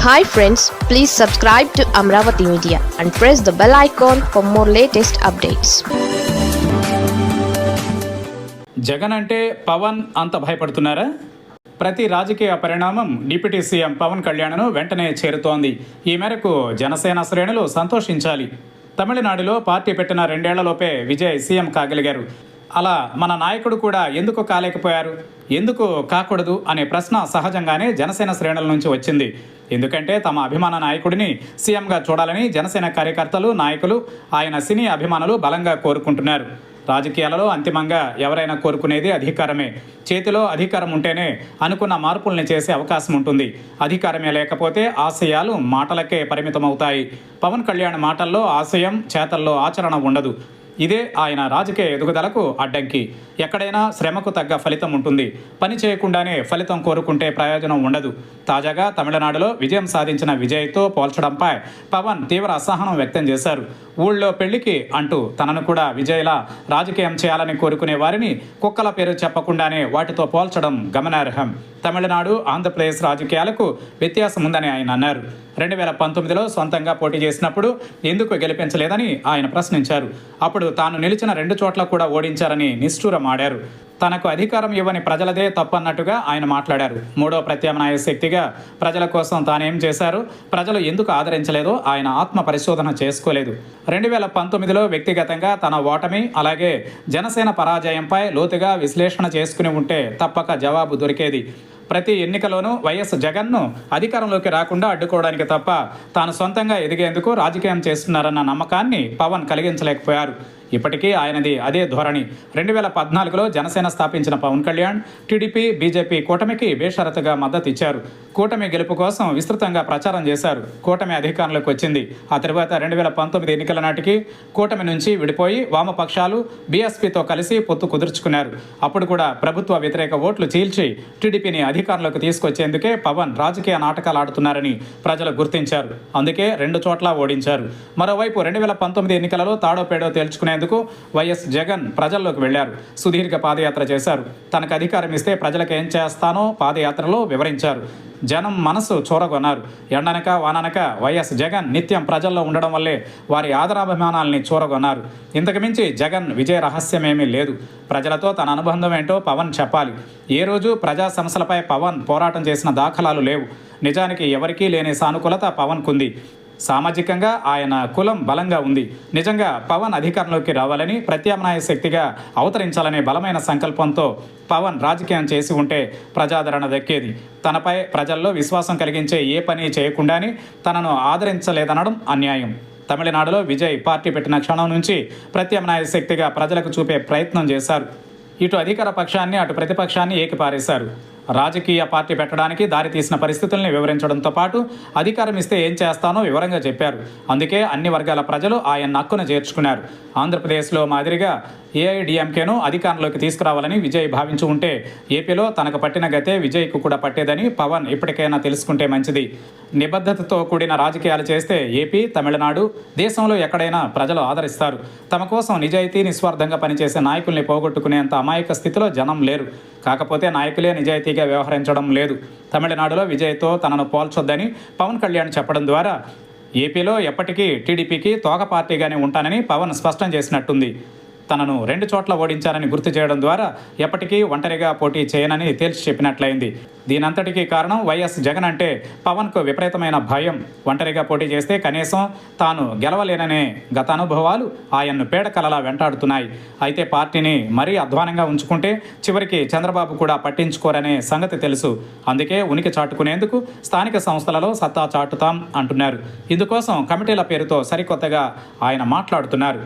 Hi friends, please subscribe to Amravati Media and press the bell icon for more latest updates. Jagan అంటే పవన్ అంత భయపడుతున్నారా? ప్రతి రాజకీయ పరిణామం deputy CM Pawan కళ్యాణ్ను వెంటనే చేరుతోంది. ఈ మేరకు జనసేన శ్రేణులు సంతోషించాలి. తమిళనాడులో పార్టీ పెట్టిన 2 ఏళ్లలోపే విజయ్ సీఎం కాగలిగారు. అలా మన నాయకుడు కూడా ఎందుకు కాలేకపోయారు, ఎందుకు కాకూడదు అనే ప్రశ్న సహజంగానే జనసేన శ్రేణుల నుంచి వచ్చింది. ఎందుకంటే తమ అభిమాన నాయకుడిని సీఎంగా చూడాలని జనసేన కార్యకర్తలు, నాయకులు, ఆయన సినీ అభిమానులు బలంగా కోరుకుంటున్నారు. రాజకీయాలలో అంతిమంగా ఎవరైనా కోరుకునేది అధికారమే. చేతిలో అధికారం ఉంటేనే అనుకున్న మార్పుల్ని చేసే అవకాశం ఉంటుంది. అధికారమే లేకపోతే ఆశయాలు మాటలకే పరిమితమవుతాయి. పవన్ కళ్యాణ్ మాటల్లో ఆశయం, చేతల్లో ఆచరణ ఉండదు. ఇదే ఆయన రాజకీయ ఎదుగుదలకు అడ్డంకి. ఎక్కడైనా శ్రమకు తగ్గ ఫలితం ఉంటుంది. పని చేయకుండానే ఫలితం కోరుకుంటే ప్రయోజనం ఉండదు. తాజాగా తమిళనాడులో విజయం సాధించిన విజయ్తో పోల్చడంపై పవన్ తీవ్ర అసహనం వ్యక్తం చేశారు. ఊళ్ళో పెళ్లికి అంటూ తనను కూడా విజయ్లా రాజకీయం చేయాలని కోరుకునే వారిని కుక్కల పేరు చెప్పకుండానే వాటితో పోల్చడం గమనార్హం. తమిళనాడు, ఆంధ్రప్రదేశ్ రాజకీయాలకు వ్యత్యాసం ఉందని ఆయన అన్నారు. 2019లో సొంతంగా పోటీ చేసినప్పుడు ఎందుకు గెలిపించలేదని ఆయన ప్రశ్నించారు. అప్పుడు తాను నిలిచిన 2 చోట్ల కూడా ఓడించారని నిష్ఠూరమాడారు. తనకు అధికారం ఇవ్వని ప్రజలదే తప్పన్నట్టుగా ఆయన మాట్లాడారు. మూడో ప్రత్యామ్నాయ శక్తిగా ప్రజల కోసం తానేం చేశారు, ప్రజలు ఎందుకు ఆదరించలేదో ఆయన ఆత్మ పరిశోధన చేసుకోలేదు. 2019లో వ్యక్తిగతంగా తన ఓటమి, అలాగే జనసేన పరాజయంపై లోతుగా విశ్లేషణ చేసుకుని ఉంటే తప్పక జవాబు దొరికేది. ప్రతి ఎన్నికలోనూ వైఎస్ జగన్ను అధికారంలోకి రాకుండా అడ్డుకోవడానికి తప్ప తాను సొంతంగా ఎదిగేందుకు రాజకీయం చేస్తున్నారన్న నమ్మకాన్ని పవన్ కలిగించలేకపోయారు. ఇప్పటికీ ఆయనది అదే ధోరణి. 2014లో జనసేన స్థాపించిన పవన్ కళ్యాణ్ టీడీపీ, బీజేపీ కూటమికి బేషరతుగా మద్దతు ఇచ్చారు. కూటమి గెలుపు కోసం విస్తృతంగా ప్రచారం చేశారు. కూటమి అధికారంలోకి వచ్చింది. ఆ తర్వాత 2019 ఎన్నికల నాటికి కూటమి నుంచి విడిపోయి వామపక్షాలు బీఎస్పీతో కలిసి పొత్తు కుదుర్చుకున్నారు. అప్పుడు కూడా ప్రభుత్వ వ్యతిరేక ఓట్లు చీల్చి టీడీపీని అధికారంలోకి తీసుకొచ్చేందుకే పవన్ రాజకీయ నాటకాలు ఆడుతున్నారని ప్రజలు గుర్తించారు. అందుకే 2 చోట్ల ఓడించారు. మరోవైపు 2019 ఎన్నికలలో తాడో పేడో తేల్చుకునేందుకు వైఎస్ జగన్ ప్రజల్లోకి వెళ్లారు. సుదీర్ఘ పాదయాత్ర చేశారు. తనకు అధికారం ఇస్తే ప్రజలకు ఏం చేస్తానో పాదయాత్రలో వివరించారు. జనం మనసు చూరగొన్నారు. ఎండనక వాననక వైఎస్ జగన్ నిత్యం ప్రజల్లో ఉండడం వల్లే వారి ఆదరాభిమానాల్ని చూరగొన్నారు. ఇంతకుమించి జగన్ విజయ రహస్యమేమీ లేదు. ప్రజలతో తన అనుబంధం ఏంటో పవన్ చెప్పాలి. ఏ రోజు ప్రజా సమస్యలపై పవన్ పోరాటం చేసిన దాఖలాలు లేవు. నిజానికి ఎవరికీ లేని సానుకూలత పవన్కుంది. సామాజికంగా ఆయన కులం బలంగా ఉంది. నిజంగా పవన్ అధికారంలోకి రావాలని, ప్రత్యామ్నాయ శక్తిగా అవతరించాలనే బలమైన సంకల్పంతో పవన్ రాజకీయం చేసి ఉంటే ప్రజాదరణ దక్కేది. తనపై ప్రజల్లో విశ్వాసం కలిగించే ఏ పని చేయకుండానే తనను ఆదరించలేదనడం అన్యాయం. తమిళనాడులో విజయ్ పార్టీ పెట్టిన క్షణం నుంచి ప్రత్యామ్నాయ శక్తిగా ప్రజలకు చూపే ప్రయత్నం చేశారు. ఇటు అధికార పక్షాన్ని, అటు ప్రతిపక్షాన్ని ఏకిపారేశారు. రాజకీయ పార్టీ పెట్టడానికి దారితీసిన పరిస్థితుల్ని వివరించడంతో పాటు అధికారం ఇస్తే ఏం చేస్తానో వివరంగా చెప్పారు. అందుకే అన్ని వర్గాల ప్రజలు ఆయన హక్కును చేర్చుకున్నారు. ఆంధ్రప్రదేశ్లో మాదిరిగా ఏఐడిఎంకేను అధికారంలోకి తీసుకురావాలని విజయ్ భావించి ఉంటే ఏపీలో తనకు పట్టిన గతే విజయ్కు కూడా పట్టేదని పవన్ ఇప్పటికైనా తెలుసుకుంటే మంచిది. నిబద్ధతతో కూడిన రాజకీయాలు చేస్తే ఏపీ, తమిళనాడు, దేశంలో ఎక్కడైనా ప్రజలు ఆదరిస్తారు. తమ కోసం నిజాయితీ, నిస్వార్థంగా పనిచేసే నాయకుల్ని పోగొట్టుకునేంత అమాయక స్థితిలో జనం లేరు. కాకపోతే నాయకులే నిజాయితీగా వ్యవహరించడం లేదు. తమిళనాడులో విజయ్తో తనను పోల్చొద్దని పవన్ కళ్యాణ్ చెప్పడం ద్వారా ఏపీలో ఎప్పటికీ టీడీపీకి తోక పార్టీగానే ఉంటానని పవన్ స్పష్టం చేసినట్టుంది. తనను 2 చోట్ల ఓడించారని గుర్తు చేయడం ద్వారా ఎప్పటికీ ఒంటరిగా పోటీ చేయనని తేల్చి చెప్పినట్లయింది. దీనంతటికీ కారణం వైఎస్ జగన్ అంటే పవన్కు విపరీతమైన భయం. ఒంటరిగా పోటీ చేస్తే కనీసం తాను గెలవలేననే గత అనుభవాలు ఆయన్ను పీడకలలా వెంటాడుతున్నాయి. అయితే పార్టీని మరీ అధ్వానంగా ఉంచుకుంటే చివరికి చంద్రబాబు కూడా పట్టించుకోరనే సంగతి తెలుసు. అందుకే ఉనికి చాటుకునేందుకు స్థానిక సంస్థలలో సత్తా చాటుతాం అంటున్నారు. ఇందుకోసం కమిటీల పేరుతో సరికొత్తగా ఆయన మాట్లాడుతున్నారు.